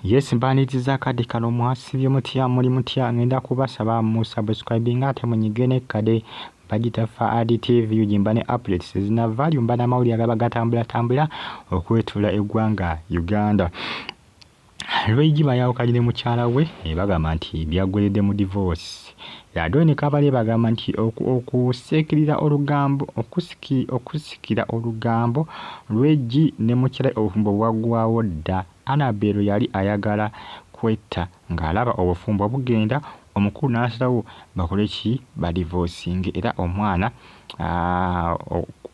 Yes, mbaniriza akadde kano mwasibye mutya muli mutya ngenda kubasaba mu subscribing ate munyigene kade bagita Faadi TV ujimba ne updates zina value mbana mawuli agaba gatambula okwetula eggwanga Uganda. Lwejiba yawo kalire mukyala we bagamba nti byagweredde mu divorce. Yadoni kabale bagamba nti okusekirira olugambo okusikira olugambo lweji ne mukyala obufumbo bwagwawo dda. Annabel yali ayagala kwetta ng'alaba obufumbo bugenda omukulu n'asalawo bakole ki badivorcing era omwana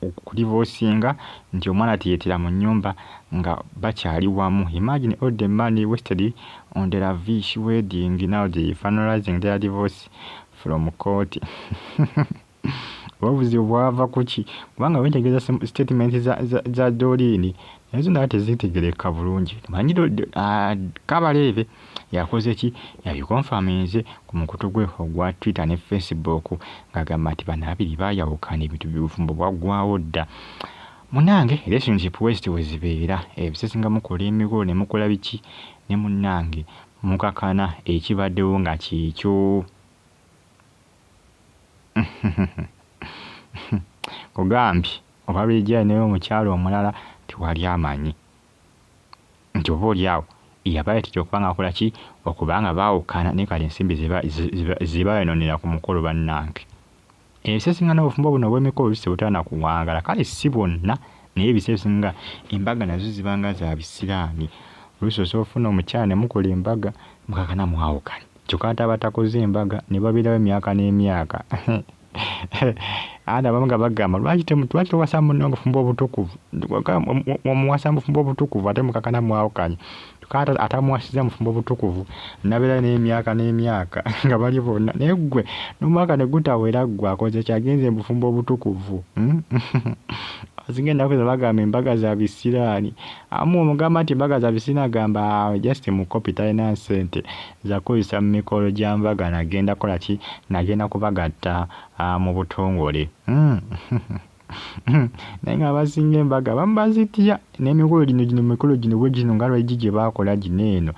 okudivorcinga nti omwana tiyetera mu nnyumba nga bakyali wamu. Imagine all the money wasted on the lavish wedding, now they finalizing their divorce from court. Wabuzi bwava kuki kubanga wentegereza statement za Doreen nazo nawe tezitegereka bulungi. Manyiro Kabalebe yakoze ki yabikonfaminze ku mukutu gwe ogwa Twitter ne Facebook ng'agamba nti bano abiri baayawukana ebintu by'obufumbo bwaggwawo dda. Munange relationship west wezibeera ebisesinga mukola emikolo ne mukola biki ne munange mukakana ekibaddewo nga kikyo. Kugambye oba lwejja naye omukyalo omulala tiwali amanyi nti oba oliawo yabayitira okubanga akola ki okubanga baawukana naye kale ensimbi zibayononera ku mukolo bannange. Ebisesinga n'obufumbo buno obw'emikolo bisibutana kuwangala kale si bwonna naye ebisesinga embaga nazo zibanga za bisiraani. Olusoso ofuna omukyala ne mukola embaga mukakana mwawukana kyokka ate abatakoze embaga ne babeerawo emyaka n'emyaka. Ana bamwe bagamba lwaki tewasa munno obufumbo obutukuvu omuwasa bufumbo obutukuvu ate mukakana mwawukanye tukata atamuwasiza mufumbo obutukuvu nabeera n'emyaka n'emyaka nga bali bonna naye ggwe n'omwaka ne gutawera ggwe akoze kyagenze bufumbo obutukuvu. Zingenda kweza bagamba embaga za bisiraani amu omugamba nti embaga za bisiraani agamba just mu copy talina ssente zakozesa mu mikolo gya mbaga nagenda kola ki nagenda kubagatta mu butongole. Naye nga abasinga embaga abamu bazitya n'emikolo gino bwe gino nga lwegi gye baakola gino eno.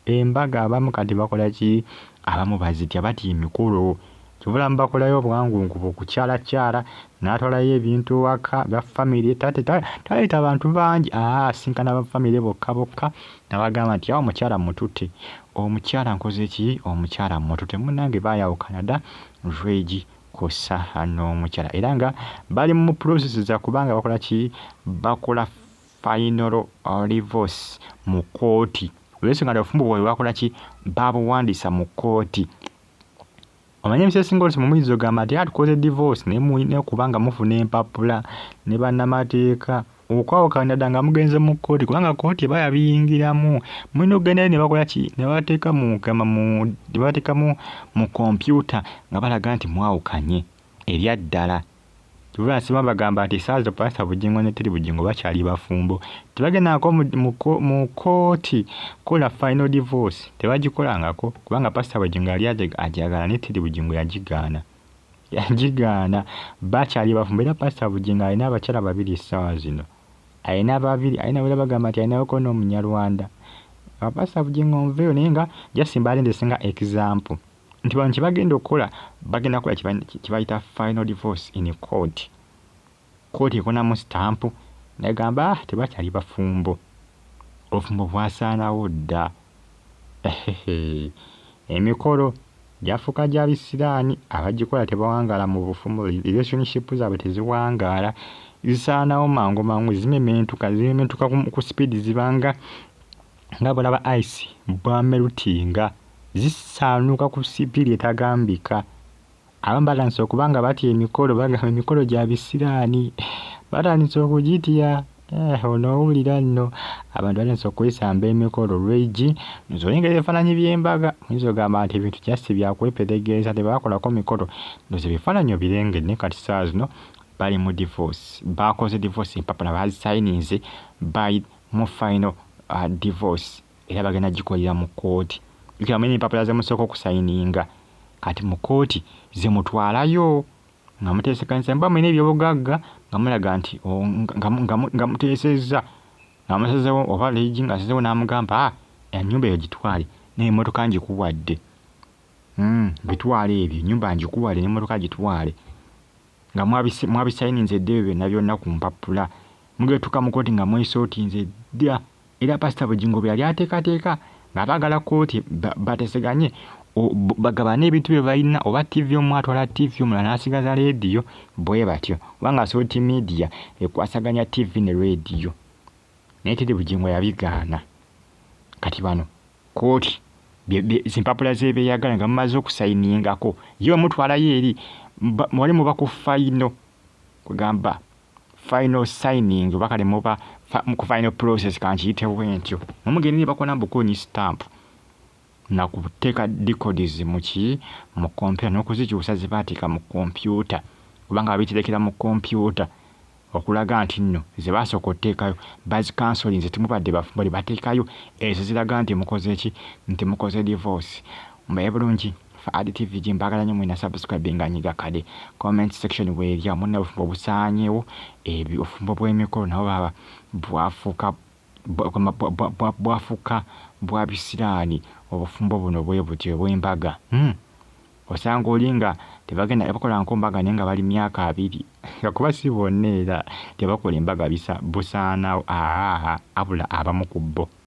Embaga abamu kati bakola ki abamu bazitya batya emikolo kibulamu bakolayo obwangungubu okukyalakyala n'atwalayo ebintu waka bya famire taleeta abantu bangi asinkana ba famire bokka nabagamba nti awo omukyala mutute omukyala nkoze ki omukyala mutute. Munnange baayawukana dda lwegi kosa n'omukyala era nga bali mu process za kubanga bakola ki bakola final divorce mu kooti. Olw'ensonga nti obufumbo bwabwe bakola ki babuwandiisa mu kooti. Omanye ebisesinga olusi mumuyizi ogamba nti tukoze divorce naye mulina kubanga mufuna empapula ne bannamateeka okwawukana dda nga mugenze mu kooti kubanga kooti eba yabiyingiramu. Mulina okugenda ne bakola ki ne bateeka mu kompyuta nga balaga nti mwawukanye erya ddala. Tubasima bagamba nti saazo Pastor Bugingo ne Teri Bugingo bakyali bafumbo tebagendako mu kooti kola final divorce tebagikolangako kubanga Pastor Bugingo yali ajagala ne Teri Bugingo yagigaana bakyali bafumbo era Pastor Bugingo alina abakyala babiri essaawa zino alina babiri alina wera bagamba nti alinawoko n'omunyarwanda. Pastor Bugingo nveyo naye nga jasimba alendesenga example nti bano kyebagenda okukola bagenda kukola kibayita final divorce in court. Kooti ekonamu stampu negamba tebakyali bafumbo obufumbo bwasaanawo dda. Emikolo gyafuuka gya bisiraani abagikola tebawangala mu bufumbo relationship zaabwe teziwangaala zisaanawo mangu zimementuka ku speed zibanga nga bolaba ice bwamerutinga zisaanuka ku sipiri etagambika. Abamu batandise okubanga batya emikolo bagamba emikolo gya bisiraani batandise okugitya. Onoowulira nno abantu batandise okwesamba emikolo lwegi nzolengera ebifaananyi by'embaga muyinza ogamba nti ebintu jasi byakweperegereza tebakolako mikolo ndoze ebifaananyi obirengedde naye kati saa zino bali mu divorce bakoze divorce empapula bazisayininze by mu final divorce era bagenda gikolera mu kooti. Ikamenya empapula zemusooka okusayininga kati mu kooti zimutwalayo nga muteesekanisa mba mwine ebyobugagga nga mulaga nti nga muteesezza ng'amusazeewo oba leegi ng'asazeewo n'amugamba ennyumba eyo gitwale n'emmotoka ngikuwadde bitwale ebyo ennyumba ngikuwadde n'emmotoka gitwale nga mwabisayininze eddeeyo byonna ku mpapula mugetuka mu kooti nga mwesootinze dda era pasita Bugingo bwe yali ateekateeka ng'abaagala kooti bateseganye bagabane ebintu bye balina oba ttivi omu atwala ttivi omulala n'asigaza leediyo bwe batyo kubanga sooti miidiya ekwasaganya ttivi ne leediyo naye Teddy Bugingo yabigaana kati bano kooti zimpapula zebeeyagala nga mumaze okusayiningako ye omutwalayo eri wali muba ku fayino kugamba final signing oba kale muba ku final process kankiyitewo ntyo omugeni bakola bukoonyi stamp nakuteeka decodies mu kompyuta n'okuzikyusa ze baateeka mu kompyuta kubanga babiterekera mu kompyuta okulaga nti nno ze basooka otteekayo bazikansoling ze temubadde bafumbo bateekayo ezo ziraga nti mukoze ki nti mukoze divorce mbaye bulungi Fahad TV jimbagala nnyo mwina subscribe nga nyiga kade comment section weerya muna obufumbo busaanyewo obufumbo bw'emikolo nabo baba bwafuuka bwa bisiraani obufumbo buno bwe butyo bw'embaga osanga olinga tebagenda bakola nkombaga naye nga bali myaka 2 nga kuba si bonna era tebakola embaga busaanawo abula abamu ku bo